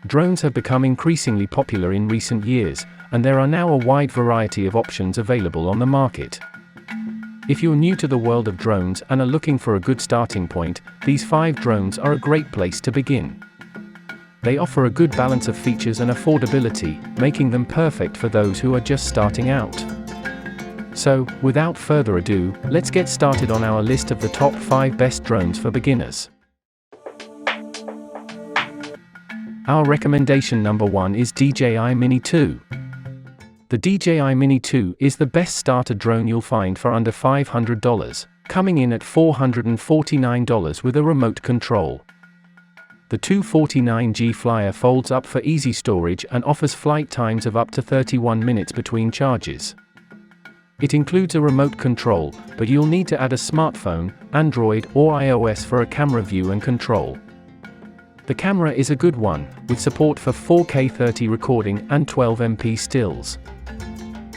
Drones have become increasingly popular in recent years, and there are now a wide variety of options available on the market. If you're new to the world of drones and are looking for a good starting point, these 5 drones are a great place to begin. They offer a good balance of features and affordability, making them perfect for those who are just starting out. So, without further ado, let's get started on our list of the top 5 best drones for beginners. Our recommendation number 1 is DJI Mini 2. The DJI Mini 2 is the best starter drone you'll find for under $500, coming in at $449 with a remote control. The 249G Flyer folds up for easy storage and offers flight times of up to 31 minutes between charges. It includes a remote control, but you'll need to add a smartphone, Android or iOS for a camera view and control. The camera is a good one, with support for 4K 30 recording and 12MP stills.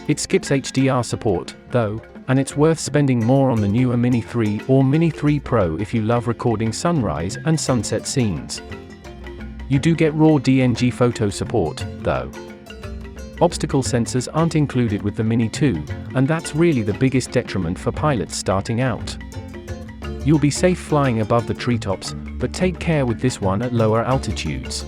It skips HDR support, though, and it's worth spending more on the newer Mini 3 or Mini 3 Pro if you love recording sunrise and sunset scenes. You do get raw DNG photo support, though. Obstacle sensors aren't included with the Mini 2, and that's really the biggest detriment for pilots starting out. You'll be safe flying above the treetops, but take care with this one at lower altitudes.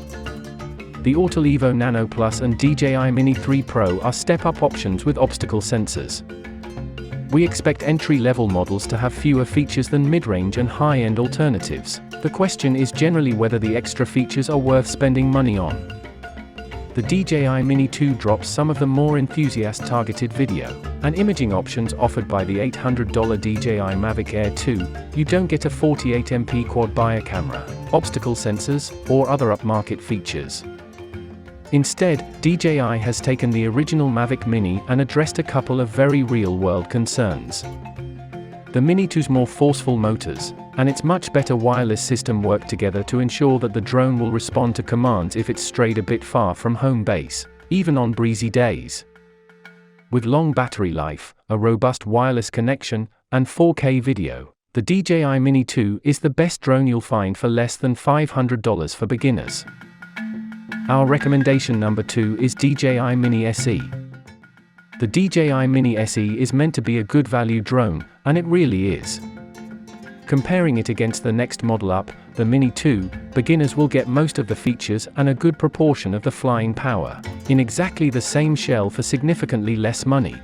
The Autolevo Nano Plus and DJI Mini 3 Pro are step-up options with obstacle sensors. We expect entry-level models to have fewer features than mid-range and high-end alternatives. The question is generally whether the extra features are worth spending money on. The DJI Mini 2 drops some of the more enthusiast-targeted video and imaging options offered by the $800 DJI Mavic Air 2. You don't get a 48MP quad-buyer camera, obstacle sensors, or other upmarket features. Instead, DJI has taken the original Mavic Mini and addressed a couple of very real-world concerns. The Mini 2's more forceful motors and its much better wireless system work together to ensure that the drone will respond to commands if it's strayed a bit far from home base, even on breezy days. With long battery life, a robust wireless connection, and 4K video, the DJI Mini 2 is the best drone you'll find for less than $500 for beginners. Our recommendation number 2 is DJI Mini SE. The DJI Mini SE is meant to be a good value drone, and it really is. Comparing it against the next model up, the Mini 2, beginners will get most of the features and a good proportion of the flying power, in exactly the same shell for significantly less money.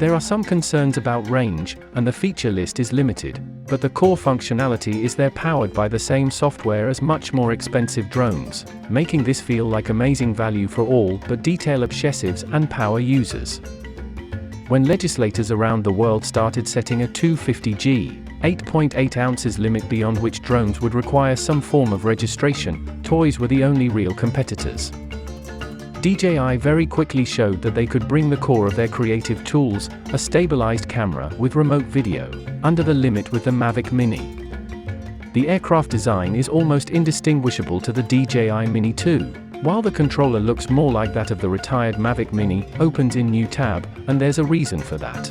There are some concerns about range, and the feature list is limited, but the core functionality is there powered by the same software as much more expensive drones, making this feel like amazing value for all but detail obsessives and power users. When legislators around the world started setting a 250G, 8.8 ounces limit beyond which drones would require some form of registration, toys were the only real competitors. DJI very quickly showed that they could bring the core of their creative tools, a stabilized camera with remote video, under the limit with the Mavic Mini. The aircraft design is almost indistinguishable to the DJI Mini 2, while the controller looks more like that of the retired Mavic Mini, opens in new tab, and there's a reason for that.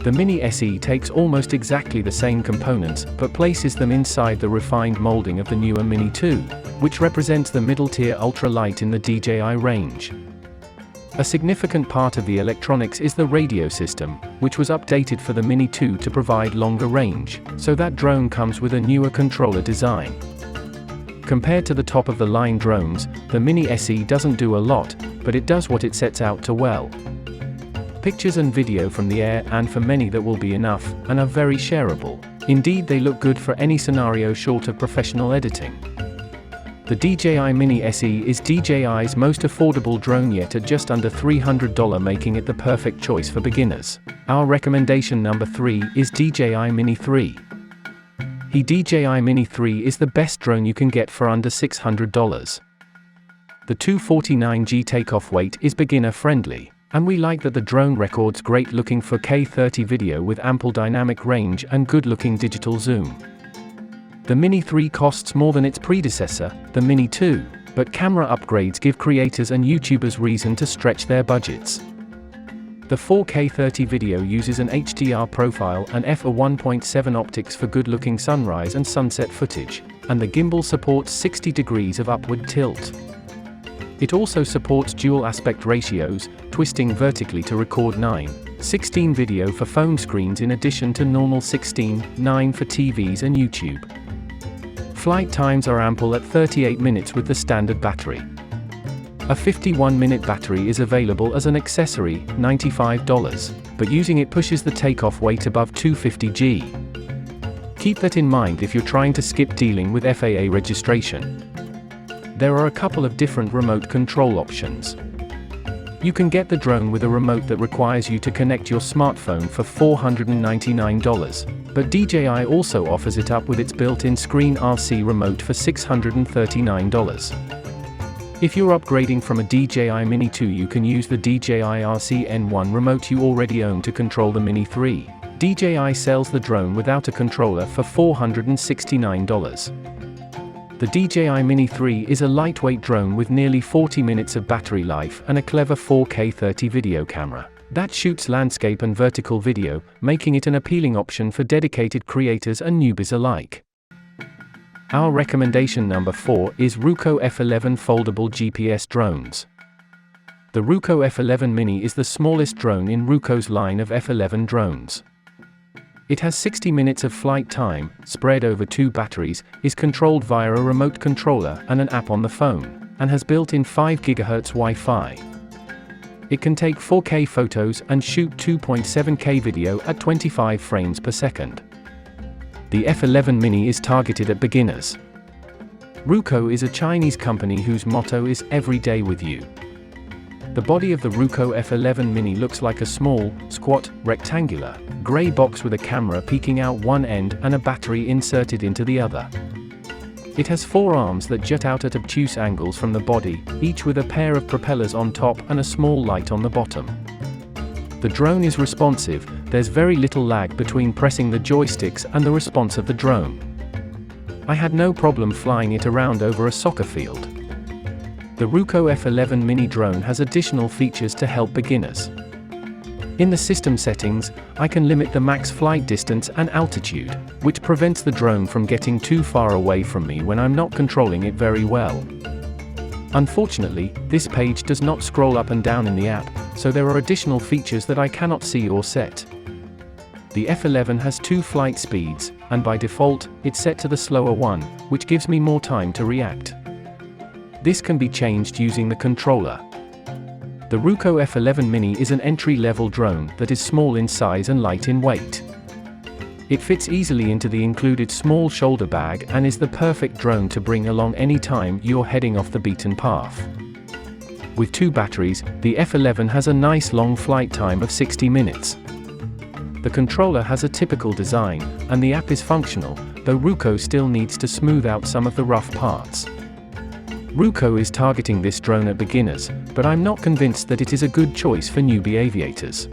The Mini SE takes almost exactly the same components, but places them inside the refined molding of the newer Mini 2, which represents the middle-tier ultra-light in the DJI range. A significant part of the electronics is the radio system, which was updated for the Mini 2 to provide longer range, so that drone comes with a newer controller design. Compared to the top-of-the-line drones, the Mini SE doesn't do a lot, but it does what it sets out to well. Pictures and video from the air, and for many that will be enough, and are very shareable. Indeed, they look good for any scenario short of professional editing. The DJI Mini SE is DJI's most affordable drone yet at just under $300, making it the perfect choice for beginners. Our recommendation number 3 is DJI Mini 3. The DJI Mini 3 is the best drone you can get for under $600. The 249G takeoff weight is beginner-friendly, and we like that the drone records great-looking 4K 30 video with ample dynamic range and good-looking digital zoom. The Mini 3 costs more than its predecessor, the Mini 2, but camera upgrades give creators and YouTubers reason to stretch their budgets. The 4K 30 video uses an HDR profile and f1.7 optics for good-looking sunrise and sunset footage, and the gimbal supports 60 degrees of upward tilt. It also supports dual aspect ratios, twisting vertically to record 9:16 video for phone screens in addition to normal 16:9 for TVs and YouTube. Flight times are ample at 38 minutes with the standard battery. A 51-minute battery is available as an accessory, $95, but using it pushes the takeoff weight above 250 g. Keep that in mind if you're trying to skip dealing with FAA registration. There are a couple of different remote control options. You can get the drone with a remote that requires you to connect your smartphone for $499, but DJI also offers it up with its built-in screen RC remote for $639. If you're upgrading from a DJI Mini 2, you can use the DJI RC N1 remote you already own to control the Mini 3. DJI sells the drone without a controller for $469. The DJI Mini 3 is a lightweight drone with nearly 40 minutes of battery life and a clever 4K 30 video camera that shoots landscape and vertical video, making it an appealing option for dedicated creators and newbies alike. Our recommendation number 4 is Ruko F11 Foldable GPS Drones. The Ruko F11 Mini is the smallest drone in Ruko's line of F11 drones. It has 60 minutes of flight time, spread over 2 batteries, is controlled via a remote controller and an app on the phone, and has built-in 5 GHz Wi-Fi. It can take 4K photos and shoot 2.7K video at 25 frames per second. The F11 Mini is targeted at beginners. Ruko is a Chinese company whose motto is "Every day with you." The body of the Ruko F11 Mini looks like a small, squat, rectangular, grey box with a camera peeking out one end and a battery inserted into the other. It has 4 arms that jut out at obtuse angles from the body, each with a pair of propellers on top and a small light on the bottom. The drone is responsive, there's very little lag between pressing the joysticks and the response of the drone. I had no problem flying it around over a soccer field. The Ruko F11 Mini drone has additional features to help beginners. In the system settings, I can limit the max flight distance and altitude, which prevents the drone from getting too far away from me when I'm not controlling it very well. Unfortunately, this page does not scroll up and down in the app, so there are additional features that I cannot see or set. The F11 has 2 flight speeds, and by default, it's set to the slower one, which gives me more time to react. This can be changed using the controller. The Ruko F11 Mini is an entry-level drone that is small in size and light in weight. It fits easily into the included small shoulder bag and is the perfect drone to bring along any time you're heading off the beaten path. With 2 batteries, the F11 has a nice long flight time of 60 minutes. The controller has a typical design, and the app is functional, though Ruko still needs to smooth out some of the rough parts. Ruko is targeting this drone at beginners, but I'm not convinced that it is a good choice for newbie aviators.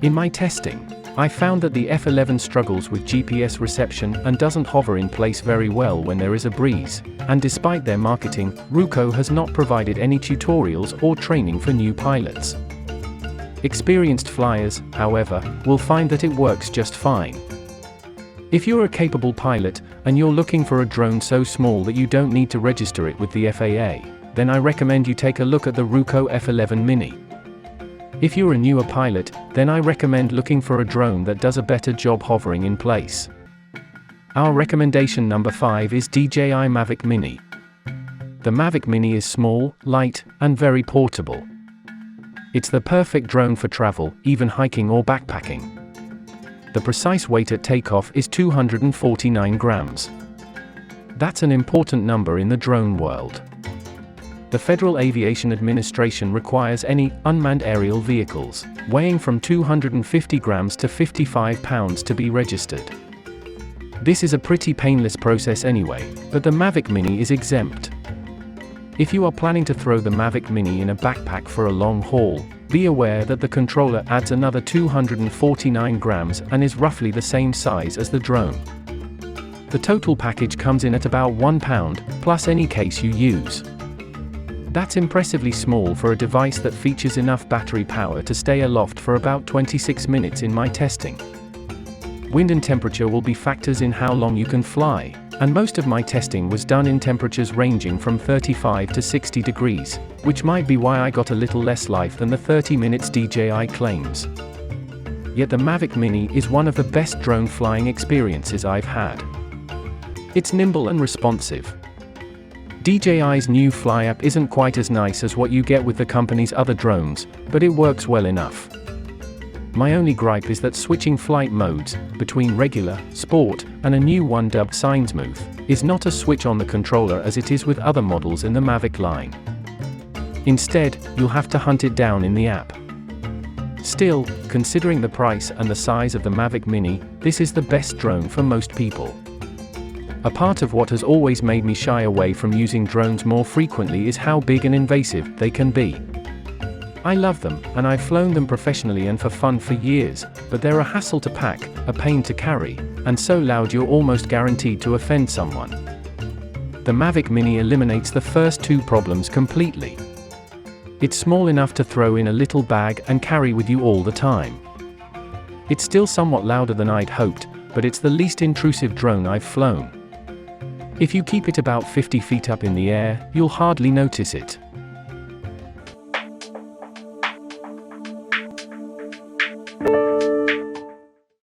In my testing, I found that the F11 struggles with GPS reception and doesn't hover in place very well when there is a breeze, and despite their marketing, Ruko has not provided any tutorials or training for new pilots. Experienced flyers, however, will find that it works just fine. If you're a capable pilot, and you're looking for a drone so small that you don't need to register it with the FAA, then I recommend you take a look at the Ruko F11 Mini. If you're a newer pilot, then I recommend looking for a drone that does a better job hovering in place. Our recommendation number 5 is DJI Mavic Mini. The Mavic Mini is small, light, and very portable. It's the perfect drone for travel, even hiking or backpacking. The precise weight at takeoff is 249 grams. That's an important number in the drone world. The Federal Aviation Administration requires any unmanned aerial vehicles weighing from 250 grams to 55 pounds to be registered. This is a pretty painless process anyway, but the Mavic Mini is exempt. If you are planning to throw the Mavic Mini in a backpack for a long haul, be aware that the controller adds another 249 grams and is roughly the same size as the drone. The total package comes in at about £1, plus any case you use. That's impressively small for a device that features enough battery power to stay aloft for about 26 minutes in my testing. Wind and temperature will be factors in how long you can fly, And most of my testing was done in temperatures ranging from 35 to 60 degrees, which might be why I got a little less life than the 30 minutes DJI claims. Yet the Mavic Mini is one of the best drone flying experiences I've had. It's nimble and responsive. DJI's new Fly app isn't quite as nice as what you get with the company's other drones, but it works well enough. My only gripe is that switching flight modes, between regular, sport, and a new one dubbed Smooth, is not a switch on the controller as it is with other models in the Mavic line. Instead, you'll have to hunt it down in the app. Still, considering the price and the size of the Mavic Mini, this is the best drone for most people. A part of what has always made me shy away from using drones more frequently is how big and invasive they can be. I love them, and I've flown them professionally and for fun for years, but they're a hassle to pack, a pain to carry, and so loud you're almost guaranteed to offend someone. The Mavic Mini eliminates the first two problems completely. It's small enough to throw in a little bag and carry with you all the time. It's still somewhat louder than I'd hoped, but it's the least intrusive drone I've flown. If you keep it about 50 feet up in the air, you'll hardly notice it.